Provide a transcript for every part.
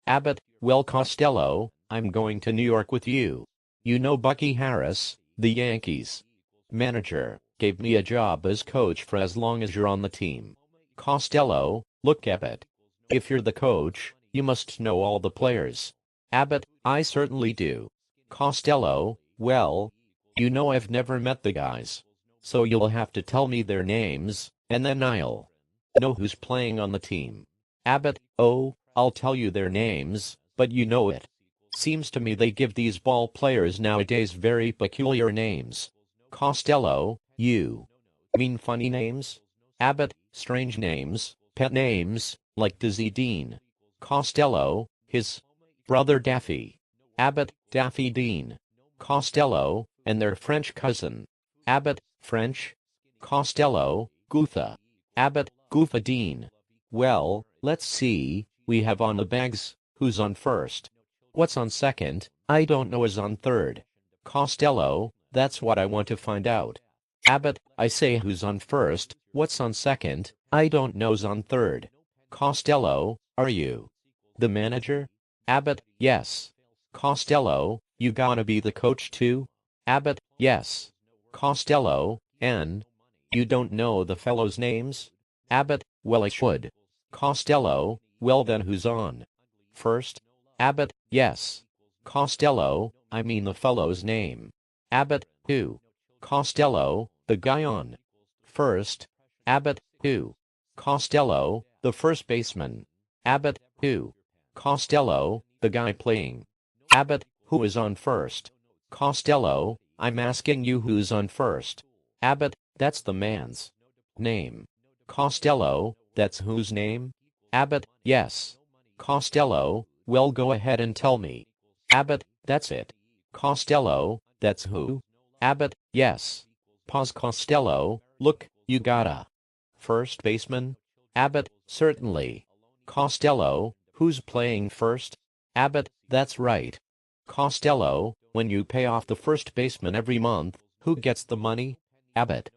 Abbott, well Costello, I'm going to New York with you. You know Bucky Harris, the Yankees manager, gave me a job as coach for as long as you're on the team. Costello, look Abbott. If you're the coach, you must know all the players. Abbott, I certainly do. Costello, well, you know I've never met the guys. So you'll have to tell me their names, and then I'll know who's playing on the team. Abbott, oh, I'll tell you their names, but you know it. Seems to me they give these ball players nowadays very peculiar names. Costello, you mean funny names? Abbott, strange names, pet names, like Dizzy Dean. Costello, his brother Daffy. Abbott, Daffy Dean. Costello, and their French cousin. Abbott, French. Costello, Goutha. Abbott, Goutha Dean. Well, let's see, we have on the bags, who's on first? What's on second? I don't know is on third. Costello, that's what I want to find out. Abbott, I say who's on first, what's on second? I don't know's on third. Costello, are you the manager? Abbott, yes. Costello, you gonna be the coach too? Abbott, yes. Costello, and you don't know the fellows' names? Abbott, well I should. Costello, well then who's on first? Abbott, yes. Costello, I mean the fellow's name. Abbott, who? Costello, the guy on first. Abbott, who? Costello, the first baseman. Abbott, who? Costello, the guy playing. Abbott, who is on first? Costello, I'm asking you who's on first. Abbott, that's the man's name. Costello, that's whose name? Abbott, yes. Costello, well go ahead and tell me. Abbott, that's it. Costello, that's who? Abbott, yes. Pause. Costello, look, you got a first baseman? Abbott, certainly. Costello, who's playing first? Abbott, that's right. Costello, when you pay off the first baseman every month, who gets the money? Abbott,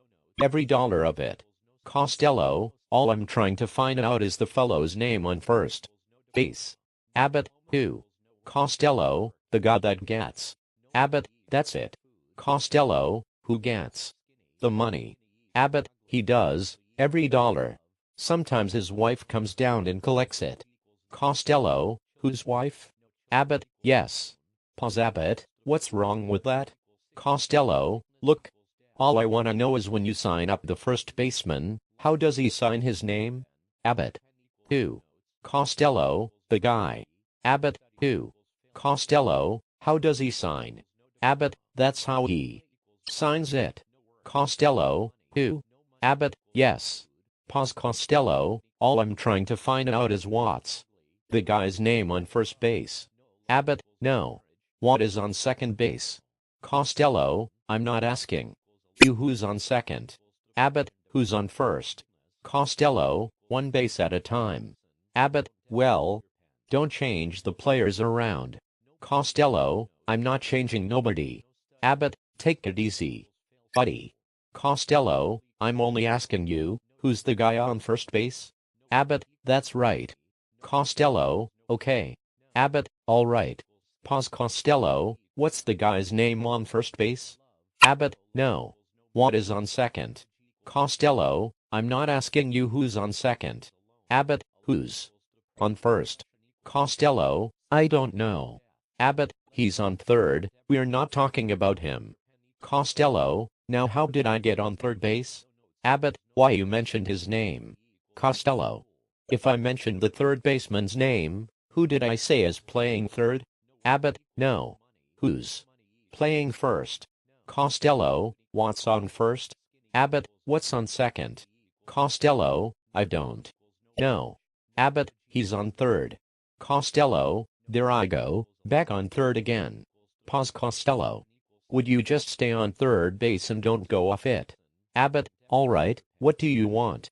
every dollar of it. Costello, all I'm trying to find out is the fellow's name on first base. Abbott, who? Costello, the guy that gets. Abbott, that's it. Costello, who gets the money. Abbott, he does, every dollar. Sometimes his wife comes down and collects it. Costello, whose wife? Abbott, yes. Pause. Abbott, what's wrong with that? Costello, look. All I want to know is when you sign up the first baseman, how does he sign his name? Abbott, who? Costello, the guy. Abbott, who? Costello, how does he sign? Abbott, that's how he signs it. Costello, who? Abbott, yes. Pause. Costello, all I'm trying to find out is what's the guy's name on first base. Abbott, no. What is on second base? Costello, I'm not asking you who's on second. Abbott, who's on first? Costello, one base at a time. Abbott, well, don't change the players around. Costello, I'm not changing nobody. Abbott, take it easy, buddy. Costello, I'm only asking you, who's the guy on first base? Abbott, that's right. Costello, okay. Abbott, all right. Pause. Costello, what's the guy's name on first base? Abbott, no. What is on second? Costello, I'm not asking you who's on second. Abbott, who's on first? Costello, I don't know. Abbott, he's on third, we're not talking about him. Costello, now how did I get on third base? Abbott, why you mentioned his name. Costello, if I mentioned the third baseman's name, who did I say is playing third? Abbott, no. Who's playing first? Costello, what's on first? Abbott, what's on second? Costello, I don't know. Abbott, he's on third. Costello, there I go, back on third again. Pause. Costello, would you just stay on third base and don't go off it? Abbott, all right, what do you want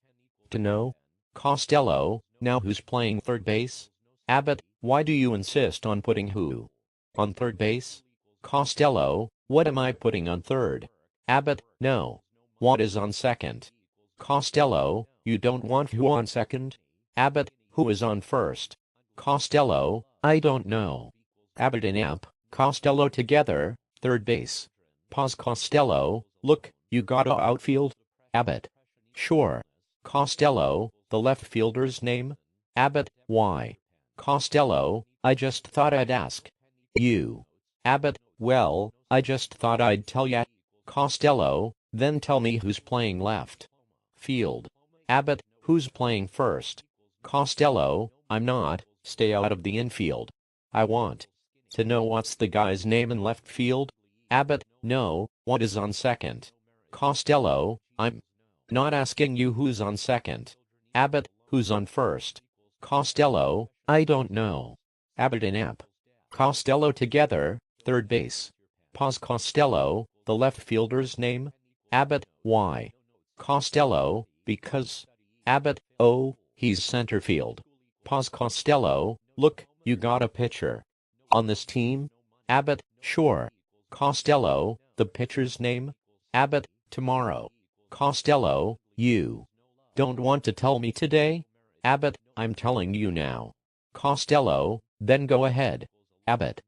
to know? Costello, now who's playing third base? Abbott, why do you insist on putting who on third base? Costello, what am I putting on third? Abbott, no. What is on second? Costello, you don't want who on second? Abbott, who is on first? Costello, I don't know. Abbott and Amp, Costello together, third base. Pause. Costello, look, you got a outfield? Abbott. Sure. Costello, the left fielder's name? Abbott, why? Costello, I just thought I'd ask. You. Abbott, well, I just thought I'd tell ya. Costello, then tell me who's playing left field. Abbott, who's playing first? Costello, I'm not, stay out of the infield. I want to know what's the guy's name in left field? Abbott, no, what is on second? Costello, I'm not asking you who's on second. Abbott, who's on first? Costello, I don't know. Abbott and Amp. Costello together, third base. Pause. Costello, the left fielder's name? Abbott, why? Costello, because. Abbott, oh, he's center field. Pause. Costello, look, you got a pitcher on this team? Abbott, sure. Costello, the pitcher's name? Abbott, tomorrow. Costello, you don't want to tell me today? Abbott, I'm telling you now. Costello, then go ahead. Abbott,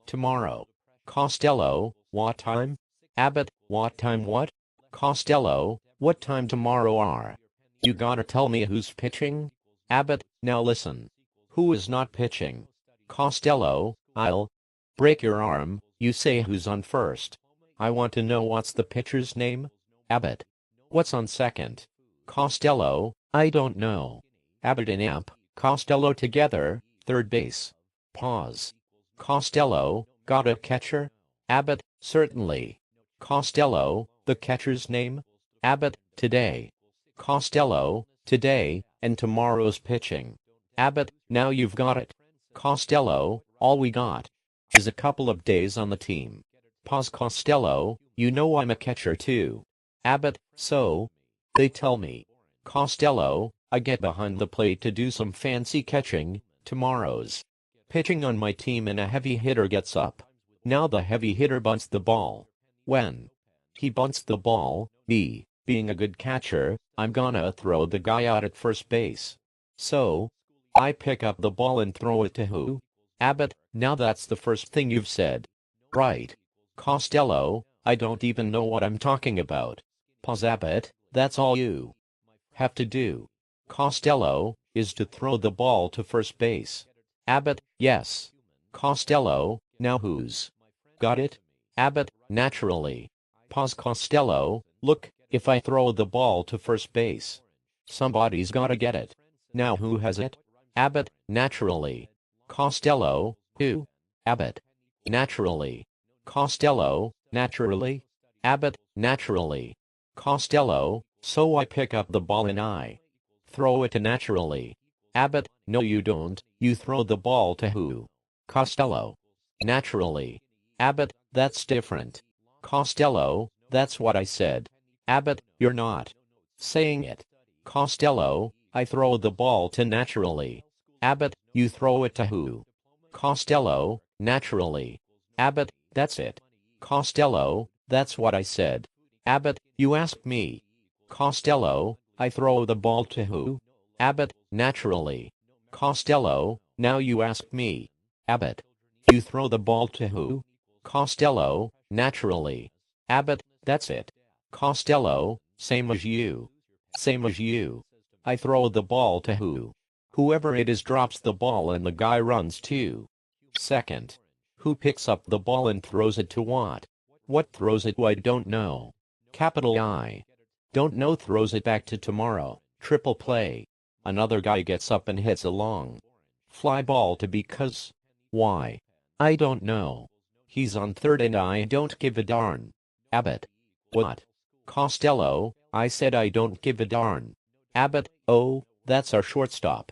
tomorrow. Costello, what time? Abbott, what time what? Costello, what time tomorrow are? You gotta tell me who's pitching? Abbott, now listen. Who is not pitching? Costello, I'll break your arm, you say who's on first. I want to know what's the pitcher's name? Abbott. What's on second? Costello, I don't know. Abbott and Amp, Costello together, third base. Pause. Costello, got a catcher? Abbott, certainly. Costello, the catcher's name? Abbott, today. Costello, today, and tomorrow's pitching. Abbott, now you've got it. Costello, all we got is a couple of days on the team. Pause. Costello, you know I'm a catcher too. Abbott, so they tell me. Costello, I get behind the plate to do some fancy catching. Tomorrow's pitching on my team and a heavy hitter gets up. Now the heavy hitter bunts the ball. When he bunts the ball, me, being a good catcher, I'm gonna throw the guy out at first base. So I pick up the ball and throw it to who? Abbott, now that's the first thing you've said. Right. Costello, I don't even know what I'm talking about. Pause. Abbott, that's all you have to do. Costello, is to throw the ball to first base. Abbott, yes. Costello, now who's got it? Abbott, naturally. Pause. Costello, look, if I throw the ball to first base, somebody's gotta get it. Now who has it? Abbott, naturally. Costello, who? Abbott, naturally. Costello, naturally. Abbott, naturally. Costello, so I pick up the ball and I throw it to naturally. Abbott, no you don't, you throw the ball to who? Costello. Naturally. Abbott, that's different. Costello, that's what I said. Abbott, you're not saying it. Costello, I throw the ball to naturally. Abbott, you throw it to who? Costello, naturally. Abbott, that's it. Costello, that's what I said. Abbott, you ask me. Costello, I throw the ball to who? Abbott, naturally. Costello, now you ask me. Abbott, you throw the ball to who? Costello, naturally. Abbott, that's it. Costello, same as you. Same as you. I throw the ball to who? Whoever it is drops the ball and the guy runs to second. Who picks up the ball and throws it to what? What throws it to I don't know. Capital I. Don't know throws it back to tomorrow. Triple play. Another guy gets up and hits a long fly ball to because. Why? I don't know. He's on third and I don't give a darn. Abbott. What? Costello, I said I don't give a darn. Abbott, oh, that's our shortstop.